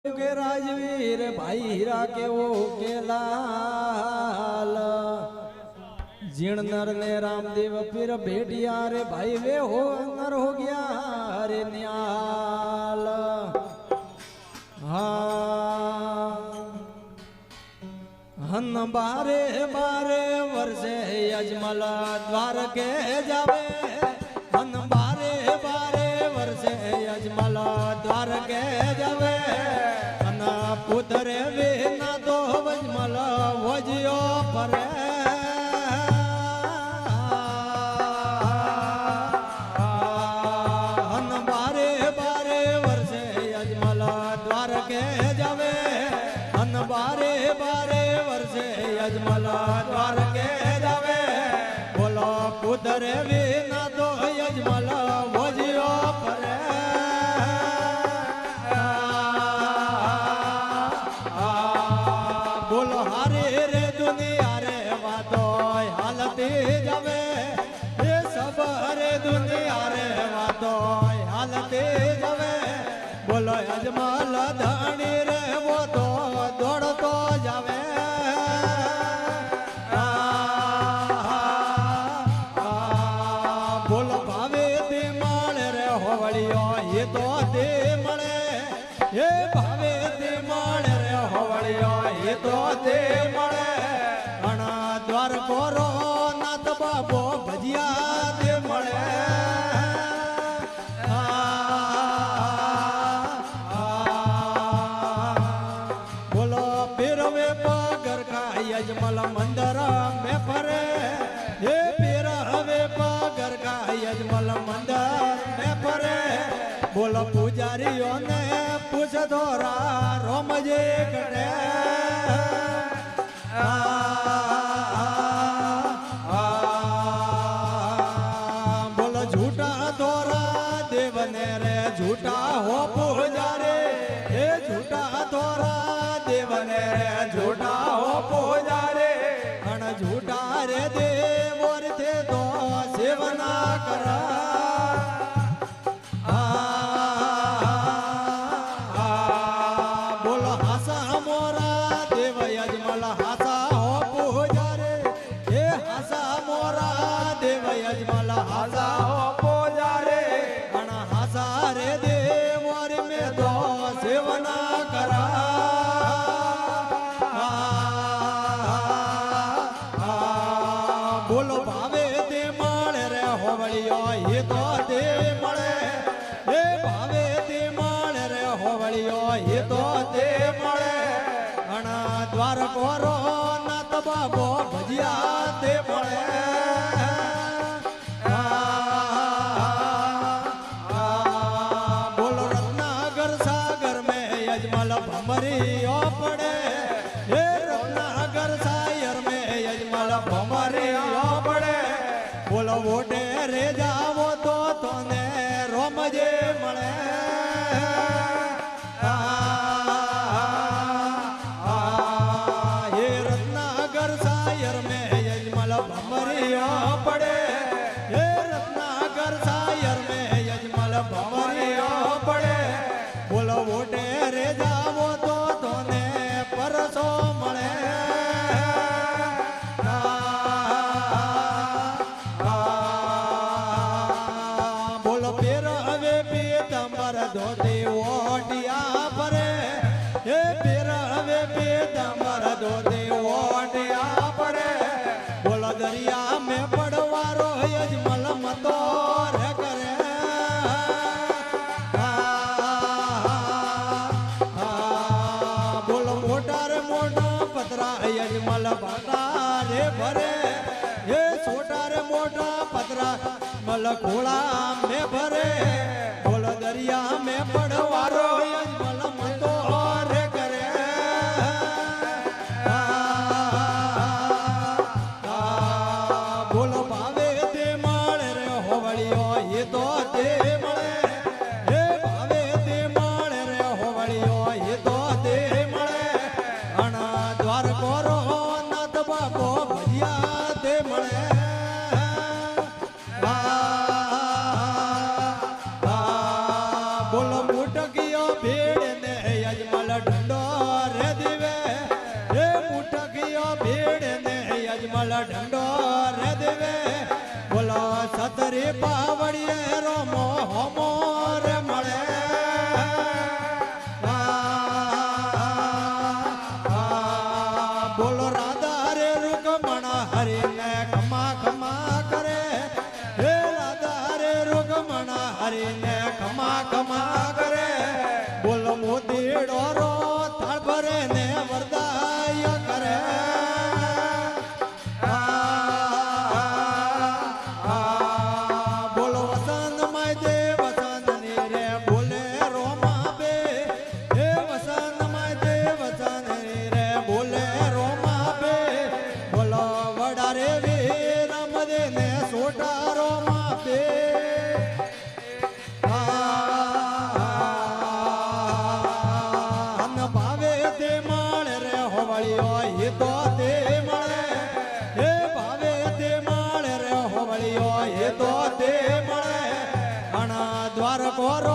के राजवीर भाई हीरा के वो के लाल जीण नर ने रामदेव फिर भेटिया रे भाई वे हो नर हो गया रे न्याल। हाँ हन बारे बारे वर्षे अजमल द्वार के जावे हन बारे बारे वर्षे अजमल द्वार के जावे पुतरे वे ना तो वजमल वजियो परे हन बारे बारे वर्षे अजमल द्वार के जावे हन बारे बारे वर्षे अजमल द्वार के जावे बोलो पुतरे वे ना तो अजमल वजियो परे बोलो अजमल धनी रे वो तो दौड़ तो जावे बोलो भावे दे माले रे होवड़ियो ये तो दे मले ये भावे दे माले रे होवड़ियो ये तो दे मले अना द्वार कोरो नाथ बाबो भजिया दे मले अजमल मंदिर में फरे ये पीर हवे पागर का अजमल मंदिर में फरे बोलो पुजारियों ने पूछ दोरा रोम जे करे बोलो झूठा दोरा देवने रे झूठा हो पुजारे ये झूठा दोरा देवने रे झूठा हो पुजारे अन झूठा रे देव और थे तो सेवना करा बोलो हासा मोरा देव अजमल हासा हो पुजारे ये हासा मोरा देव अजमल हासा हो पुजारे अन हासा रे देव और में तो सेवना करा बोलो भावे दे माले रे होवड़ियो ये तो दे मले ये भावे दे माले रे होवड़ियो ये तो दे मले अना द्वार कोरो नाथ बाबो भजिया दे मले बोलो रत्नागर सागर में अजमल भमरियो पड़े ये रत्नागर सागर में अजमल भमरियो पड़े बोलो वोटे रे जावो तो तोने रोम जे मले ये रत्नागर सायर में अजमल भमरियो पड़े ये रत्नागर सायर में अजमल भमरियो पड़े बोलो वोटे रे जावो तो तोने परसो मले धोते ओटिया परे ये फिर हवे पीतंबर धोते ओटिया परे बोला दरिया में पड़वारो अजमल मतो रे करे बोलो मोटा रे मोटा पतरा अजमल बाटा रे भरे ये छोटा रे मोटा पतरा मल खोला में भरे दरिया में पड़वारो अजमल मतो रे करे बोलो भावे दे माले रे होवड़ियो ये तो दे मले ये भावे दे माले रे होवड़ियो ये तो दे मले अना द्वार कोरो नाथ बाबो भजिया दे मले बोलो मुटकियो भेड़ ने અજમલ ઢંડો રે દીવે એ મુઠકીઓ ભીડ ને અજમલ ઢંડો રે દીવે બોલો સતરી પાવડીએ રોમો હોમો રે મળે બોલો રાધા રે રૂકમણા હરીને ખમા ખમા કરે હે રાધા રે રૂકમણા હરીને ખમા ખમા કરે બોલો મોતી ડોરો થાળ ભરે ને વરદાય કરે બોલો વસંત માય દે વસંત ની રે બોલે રોમા બે હે વસંત માય દે વસંત ની રે બોલે રોમા બે બોલો વડારે વીર મદે ને સોટા રોમા બે અન ભાવે તે માળે રે હોવળિયો હિતો તે મળે હે ભાવે તે માળે રે હોવળિયો હિતો તે મળે ઘણા દ્વાર કોરો